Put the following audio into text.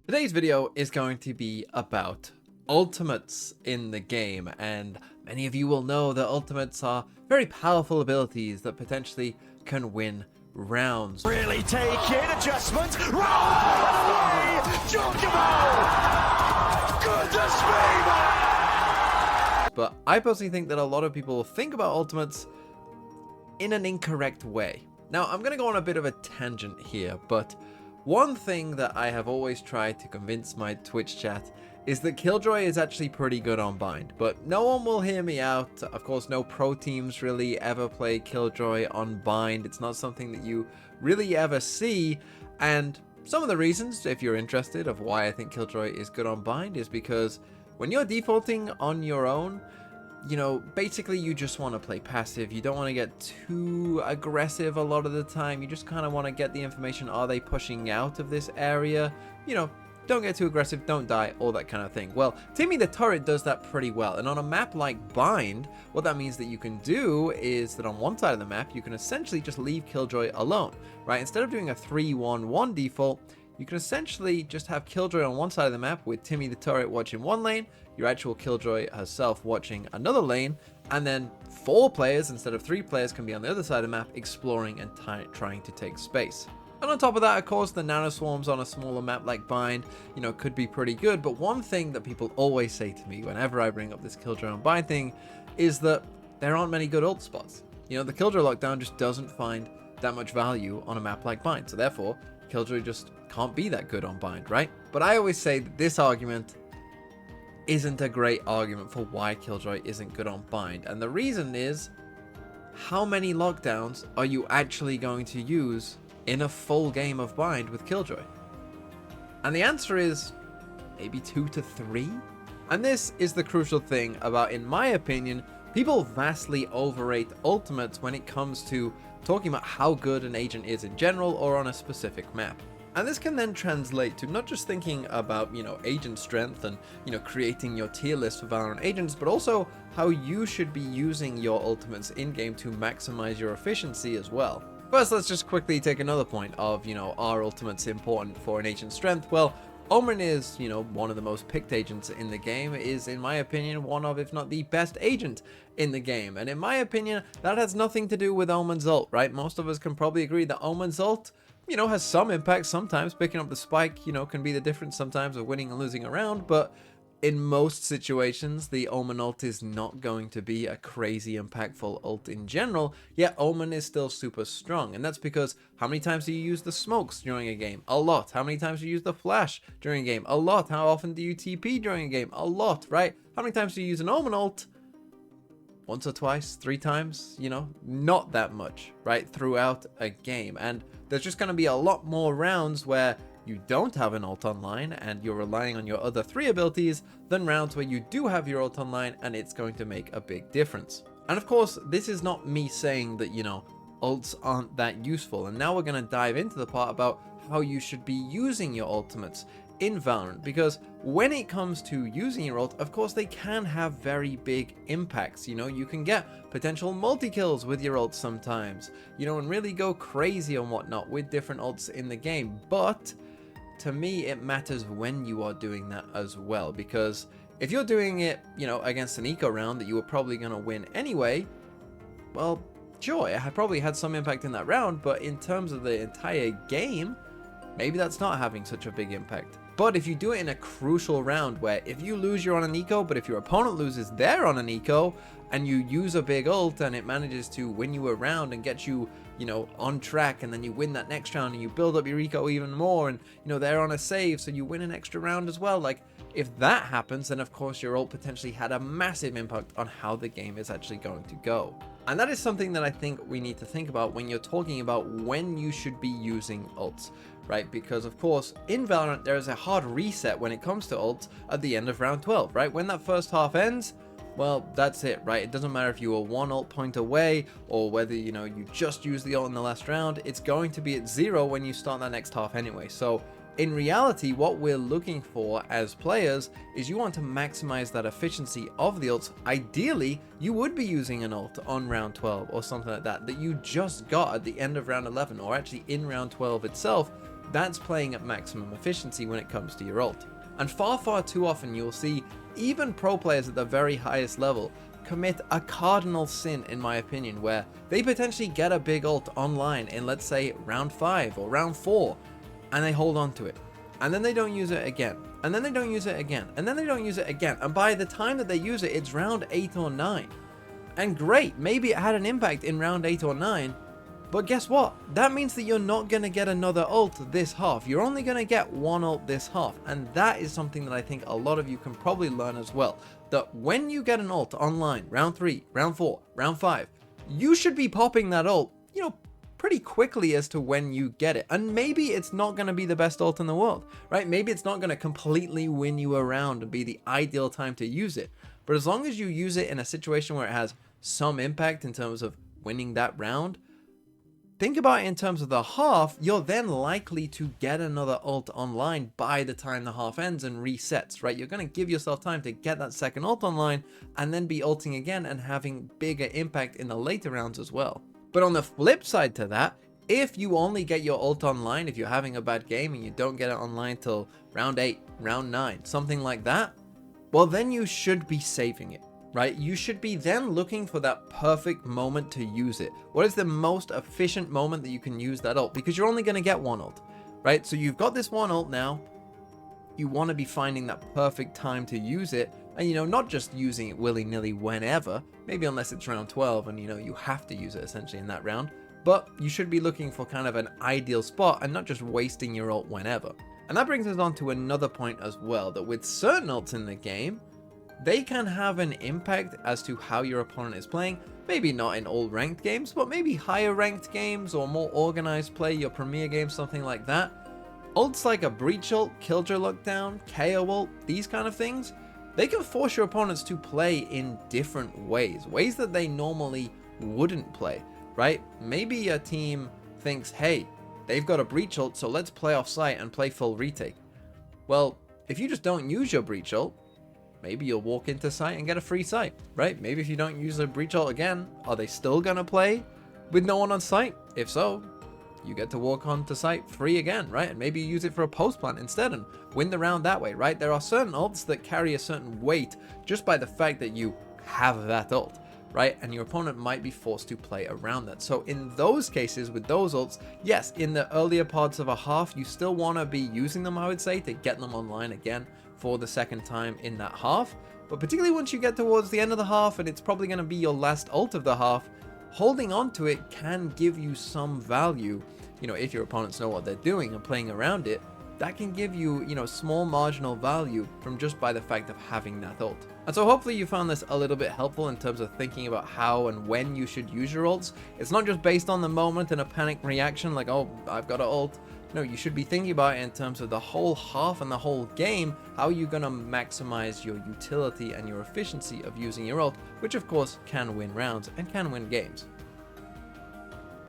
Today's video is going to be about ultimates in the game, and many of you will know that ultimates are very powerful abilities that potentially can win rounds. Really take in adjustment. Right! Goodness me, man! But I personally think that a lot of people think about ultimates in an incorrect way. Now, I'm going to go on a bit of a tangent here, but one thing that I have always tried to convince my Twitch chat is that Killjoy is actually pretty good on bind, but no one will hear me out. Of course, no pro teams really ever play Killjoy on bind. It's not something that you really ever see, and some of the reasons, if you're interested, of why I think Killjoy is good on bind is because when you're defaulting on your own, you know, basically you just want to play passive. You don't want to get too aggressive a lot of the time. You just kind of want to get the information. Are they pushing out of this area? You know, don't get too aggressive, don't die, all that kind of thing. Well, Timmy the Turret does that pretty well. And on a map like Bind, what that means that you can do is that on one side of the map, you can essentially just leave Killjoy alone, right? Instead of doing a 3-1-1 default, you can essentially just have Killjoy on one side of the map with Timmy the Turret watching one lane, your actual Killjoy herself watching another lane, and then 4 players instead of 3 players can be on the other side of the map exploring and trying to take space. And on top of that, of course, the nano swarms on a smaller map like Bind, you know, could be pretty good. But one thing that people always say to me whenever I bring up this Killjoy on Bind thing is that there aren't many good ult spots. You know, the Killjoy lockdown just doesn't find that much value on a map like Bind. So therefore, Killjoy just can't be that good on Bind, right? But I always say that this argument isn't a great argument for why Killjoy isn't good on Bind. And the reason is, how many lockdowns are you actually going to use in a full game of Bind with Killjoy? And the answer is maybe 2 to 3. And this is the crucial thing about, in my opinion, people vastly overrate ultimates when it comes to talking about how good an agent is in general or on a specific map. And this can then translate to not just thinking about, you know, agent strength and, you know, creating your tier list for Valorant agents, but also how you should be using your ultimates in-game to maximize your efficiency as well. First, let's just quickly take another point of, you know, are ultimates important for an agent's strength? Well, Omen is, you know, one of the most picked agents in the game, is, in my opinion, one of, if not the best agent in the game. And in my opinion, that has nothing to do with Omen's ult, right? Most of us can probably agree that Omen's ult, you know, has some impact sometimes. Picking up the spike, you know, can be the difference sometimes of winning and losing a round, but in most situations, the Omen ult is not going to be a crazy impactful ult in general, yet Omen is still super strong. And that's because how many times do you use the smokes during a game? A lot. How many times do you use the flash during a game? A lot. How often do you TP during a game? A lot, right? How many times do you use an Omen ult? Once or twice, 3 times, you know, not that much, right? Throughout a game. And there's just going to be a lot more rounds where you don't have an ult online and you're relying on your other 3 abilities than rounds where you do have your ult online and it's going to make a big difference. And of course, this is not me saying that, you know, ults aren't that useful. And now we're going to dive into the part about how you should be using your ultimates in Valorant, because when it comes to using your ult, of course they can have very big impacts. You know, you can get potential multi-kills with your ult sometimes, you know, and really go crazy and whatnot with different ults in the game. But to me, it matters when you are doing that as well, because if you're doing it, you know, against an eco round that you were probably going to win anyway, well, sure, it probably had some impact in that round, but in terms of the entire game, maybe that's not having such a big impact. But if you do it in a crucial round where if you lose, you're on an eco, but if your opponent loses, they're on an eco, and you use a big ult and it manages to win you a round and get you, you know, on track, and then you win that next round and you build up your eco even more, and, you know, they're on a save, so you win an extra round as well. Like, if that happens, then of course your ult potentially had a massive impact on how the game is actually going to go. And that is something that I think we need to think about when you're talking about when you should be using ults, right? Because of course, in Valorant, there is a hard reset when it comes to ults at the end of round 12, right? When that first half ends, well, that's it, right? It doesn't matter if you were 1 ult point away or whether, you know, you just used the ult in the last round, it's going to be at 0 when you start that next half anyway. So in reality, what we're looking for as players is you want to maximize that efficiency of the ults. Ideally, you would be using an ult on round 12 or something like that, that you just got at the end of round 11, or actually in round 12 itself, that's playing at maximum efficiency when it comes to your ult. And far too often you'll see even pro players at the very highest level commit a cardinal sin, in my opinion, where they potentially get a big ult online in, let's say, round 5 or round 4, and they hold on to it. And then they don't use it again. And then they don't use it again. And then they don't use it again. And by the time that they use it, it's round 8 or 9. And great, maybe it had an impact in round 8 or 9, but guess what? That means that you're not going to get another ult this half. You're only going to get one ult this half. And that is something that I think a lot of you can probably learn as well. That when you get an ult online, round 3, round 4, round 5, you should be popping that ult, pretty quickly as to when you get it. And maybe it's not going to be the best ult in the world, right? Maybe it's not going to completely win you around and be the ideal time to use it. But as long as you use it in a situation where it has some impact in terms of winning that round, think about it in terms of the half, you're then likely to get another ult online by the time the half ends and resets, right? You're going to give yourself time to get that second ult online and then be ulting again and having bigger impact in the later rounds as well. But on the flip side to that, if you only get your ult online, if you're having a bad game and you don't get it online till round 8, round 9, something like that, well then you should be saving it. Right? You should be then looking for that perfect moment to use it. What is the most efficient moment that you can use that ult? Because you're only going to get one ult, right? So you've got this one ult now. You want to be finding that perfect time to use it. And, not just using it willy-nilly whenever, maybe unless it's round 12 and, you have to use it essentially in that round. But you should be looking for kind of an ideal spot and not just wasting your ult whenever. And that brings us on to another point as well, that with certain ults in the game, they can have an impact as to how your opponent is playing. Maybe not in all ranked games, but maybe higher ranked games or more organized play, your premier games, something like that. Ults like a Breach ult, Killjoy Lockdown, KO ult, these kind of things, they can force your opponents to play in different ways that they normally wouldn't play, right? Maybe a team thinks, hey, they've got a Breach ult, so let's play off site and play full retake. Well, if you just don't use your Breach ult, maybe you'll walk into site and get a free site, right? Maybe if you don't use a Breach ult again, are they still gonna play with no one on site? If so, you get to walk onto site free again, right? And maybe you use it for a post plant instead and win the round that way, right? There are certain ults that carry a certain weight just by the fact that you have that ult, right? And your opponent might be forced to play around that. So in those cases, with those ults, yes, in the earlier parts of a half, you still want to be using them, I would say, to get them online again for the second time in that half. But particularly once you get towards the end of the half and it's probably going to be your last ult of the half, holding on to it can give you some value. If your opponents know what they're doing and playing around it, that can give you, small marginal value from just by the fact of having that ult. And so hopefully you found this a little bit helpful in terms of thinking about how and when you should use your ults. It's not just based on the moment and a panic reaction like, oh, I've got an ult. No, you should be thinking about it in terms of the whole half and the whole game. How are you going to maximize your utility and your efficiency of using your ult, which of course can win rounds and can win games.